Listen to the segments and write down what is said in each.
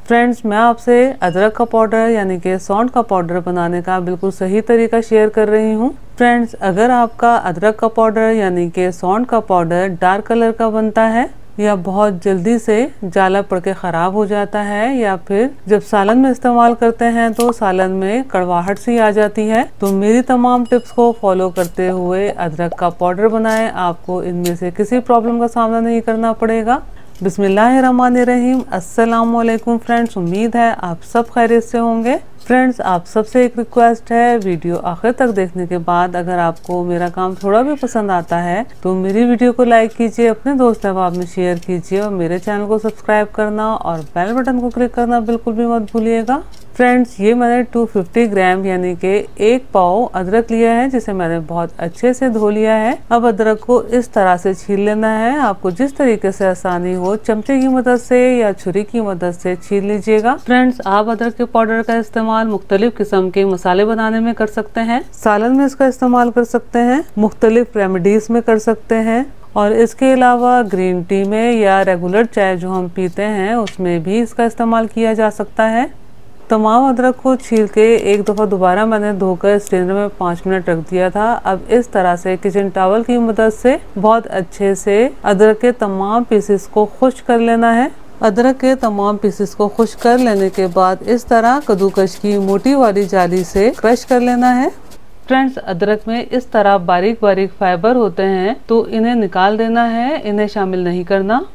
Friends, मैं आपसे अदरक का पाउडर यानी कि सौंठ का पाउडर बनाने का बिल्कुल सही तरीका शेयर कर रही हूँ। फ्रेंड्स, अगर आपका अदरक का पाउडर यानी कि सौंठ का पाउडर डार्क कलर का बनता है या बहुत जल्दी से जाला पड़ के ख़राब हो जाता है या फिर जब सालन में इस्तेमाल करते हैं तो सालन में कड़वाहट सी आ जाती है, तो मेरी तमाम टिप्स को फॉलो करते हुए अदरक का पाउडर बनाएं। आपको इनमें से किसी प्रॉब्लम का सामना नहीं करना पड़ेगा। बिस्मिल्लाहिर्रहमानिर्रहीम। अस्सलामुअलैकुम फ्रेंड्स, उम्मीद है आप सब खैरियत से होंगे। फ्रेंड्स, आप सबसे एक रिक्वेस्ट है, वीडियो आखिर तक देखने के बाद अगर आपको मेरा काम थोड़ा भी पसंद आता है तो मेरी वीडियो को लाइक कीजिए, अपने दोस्त अहबाब में शेयर कीजिए और मेरे चैनल को सब्सक्राइब करना और बेल बटन को क्लिक करना बिल्कुल भी मत भूलिएगा। फ्रेंड्स, ये मैंने 250 ग्राम यानी कि 1 पाव अदरक लिया है, जिसे मैंने बहुत अच्छे से धो लिया है। अब अदरक को इस तरह से छील लेना है। आपको जिस तरीके से आसानी हो, चमचे की मदद से या छुरी की मदद से छील लीजिएगा। फ्रेंड्स, आप अदरक के पाउडर का इस्तेमाल मुख्तलिफ किस्म के मसाले बनाने में कर सकते हैं, सालन में इसका इस्तेमाल कर सकते हैं, मुख्तलिफ रेमेडीज में कर सकते हैं और इसके अलावा ग्रीन टी में या रेगुलर चाय जो हम पीते हैं उसमें भी इसका इस्तेमाल किया जा सकता है। तमाम अदरक को छील के एक दफ़ा दोबारा मैंने धोकर स्ट्रेनर में 5 मिनट रख दिया था। अब इस तरह से किचन टॉवल की मदद से बहुत अच्छे से अदरक के तमाम पीसेस को खुश्क कर लेना है। अदरक के तमाम पीसेस को खुश्क कर लेने के बाद इस तरह कद्दूकश की मोटी वाली जाली से क्रश कर लेना है। फ्रेंड्स, अदरक में इस तरह बारीक बारीक फाइबर होते हैं तो इन्हें निकाल देना है, इन्हें शामिल नहीं करना।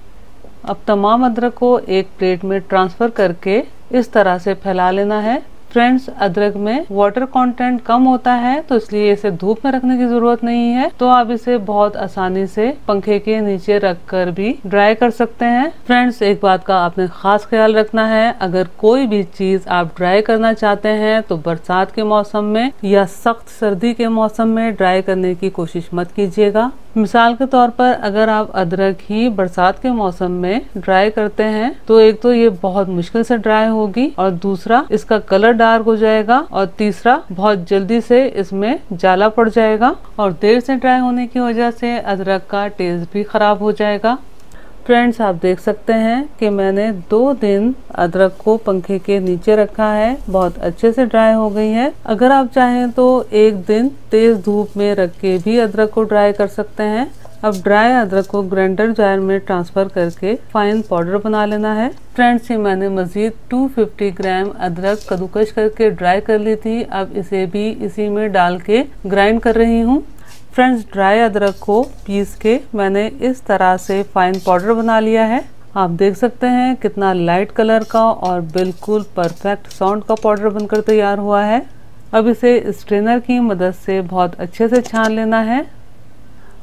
अब तमाम अदरक को एक प्लेट में ट्रांसफ़र करके इस तरह से फैला लेना है। फ्रेंड्स, अदरक में वाटर कंटेंट कम होता है तो इसलिए इसे धूप में रखने की जरूरत नहीं है, तो आप इसे बहुत आसानी से पंखे के नीचे रखकर भी ड्राई कर सकते हैं। फ्रेंड्स, एक बात का आपने खास ख्याल रखना है, अगर कोई भी चीज आप ड्राई करना चाहते हैं तो बरसात के मौसम में या सख्त सर्दी के मौसम में ड्राई करने की कोशिश मत कीजिएगा। मिसाल के तौर पर अगर आप अदरक ही बरसात के मौसम में ड्राई करते हैं तो एक तो ये बहुत मुश्किल से ड्राई होगी और दूसरा इसका कलर डार्क हो जाएगा और तीसरा बहुत जल्दी से इसमें जाला पड़ जाएगा और देर से ड्राई होने की वजह से अदरक का टेस्ट भी खराब हो जाएगा। फ्रेंड्स, आप देख सकते हैं कि मैंने 2 दिन अदरक को पंखे के नीचे रखा है, बहुत अच्छे से ड्राई हो गई है। अगर आप चाहें तो 1 दिन तेज धूप में रख के भी अदरक को ड्राई कर सकते हैं। अब ड्राई अदरक को ग्राइंडर जार में ट्रांसफर करके फाइन पाउडर बना लेना है। फ्रेंड्स, ये मैंने मजीद 250 ग्राम अदरक कद्दूकश करके ड्राई कर ली थी। अब इसे भी इसी में डाल के ग्राइंड कर रही हूँ। फ्रेंड्स, ड्राई अदरक को पीस के मैंने इस तरह से फाइन पाउडर बना लिया है। आप देख सकते हैं कितना लाइट कलर का और बिल्कुल परफेक्ट सौंठ का पाउडर बनकर तैयार हुआ है। अब इसे स्ट्रेनर की मदद से बहुत अच्छे से छान लेना है।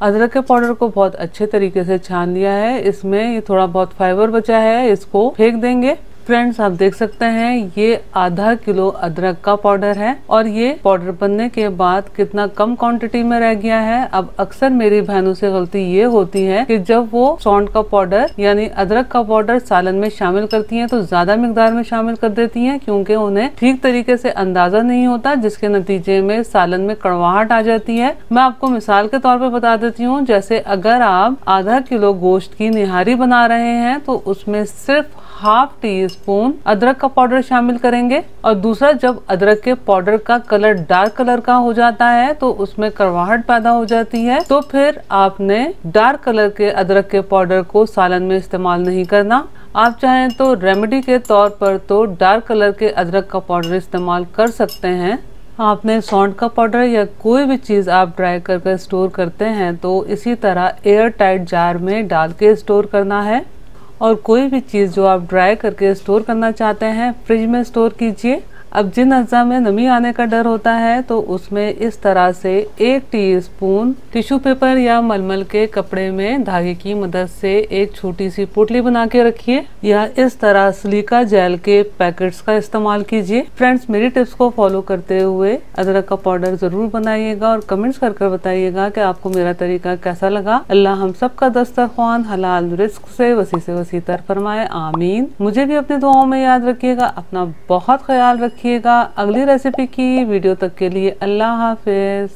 अदरक के पाउडर को बहुत अच्छे तरीके से छान लिया है। इसमें ये थोड़ा बहुत फाइबर बचा है, इसको फेंक देंगे। फ्रेंड्स, आप देख सकते हैं ये आधा किलो अदरक का पाउडर है और ये पाउडर बनने के बाद कितना कम क्वांटिटी में रह गया है। अब अक्सर मेरी बहनों से गलती ये होती है कि जब वो सौंठ का पाउडर यानी अदरक का पाउडर सालन में शामिल करती हैं तो ज्यादा मिकदार में शामिल कर देती हैं, क्योंकि उन्हें ठीक तरीके से अंदाजा नहीं होता, जिसके नतीजे में सालन में कड़वाहट आ जाती है। मैं आपको मिसाल के तौर पर बता देती हूँ, जैसे अगर आप आधा किलो गोश्त की निहारी बना रहे हैं तो उसमें सिर्फ ½ टीस्पून अदरक का पाउडर शामिल करेंगे और दूसरा, जब अदरक के पाउडर का कलर डार्क कलर का हो जाता है तो उसमें कड़वाहट पैदा हो जाती है, तो फिर आपने डार्क कलर के अदरक के पाउडर को सालन में इस्तेमाल नहीं करना। आप चाहें तो रेमेडी के तौर पर तो डार्क कलर के अदरक का पाउडर इस्तेमाल कर सकते हैं। आपने सौंठ का पाउडर या कोई भी चीज़ आप ड्राई करके स्टोर करते हैं तो इसी तरह एयर टाइट जार में डाल के स्टोर करना है और कोई भी चीज़ जो आप ड्राई करके स्टोर करना चाहते हैं फ्रिज में स्टोर कीजिए। अब जिन अज्जा में नमी आने का डर होता है तो उसमें इस तरह से 1 टीस्पून टिश्यू पेपर या मलमल के कपड़े में धागे की मदद से एक छोटी सी पोटली बना के रखिए या इस तरह सिलिका जेल के पैकेट्स का इस्तेमाल कीजिए। फ्रेंड्स, मेरी टिप्स को फॉलो करते हुए अदरक का पाउडर जरूर बनाइएगा और कमेंट्स कर बताइएगा कि आपको मेरा तरीका कैसा लगा। अल्लाह हम सब का दस्तरख्वान हलाल रिस्क से वसी तर फरमाए, आमीन। मुझे भी अपनी दुआओं में याद रखिएगा। अपना बहुत ख्याल रखिएगा। अगली रेसिपी की वीडियो तक के लिए अल्लाह हाफिज।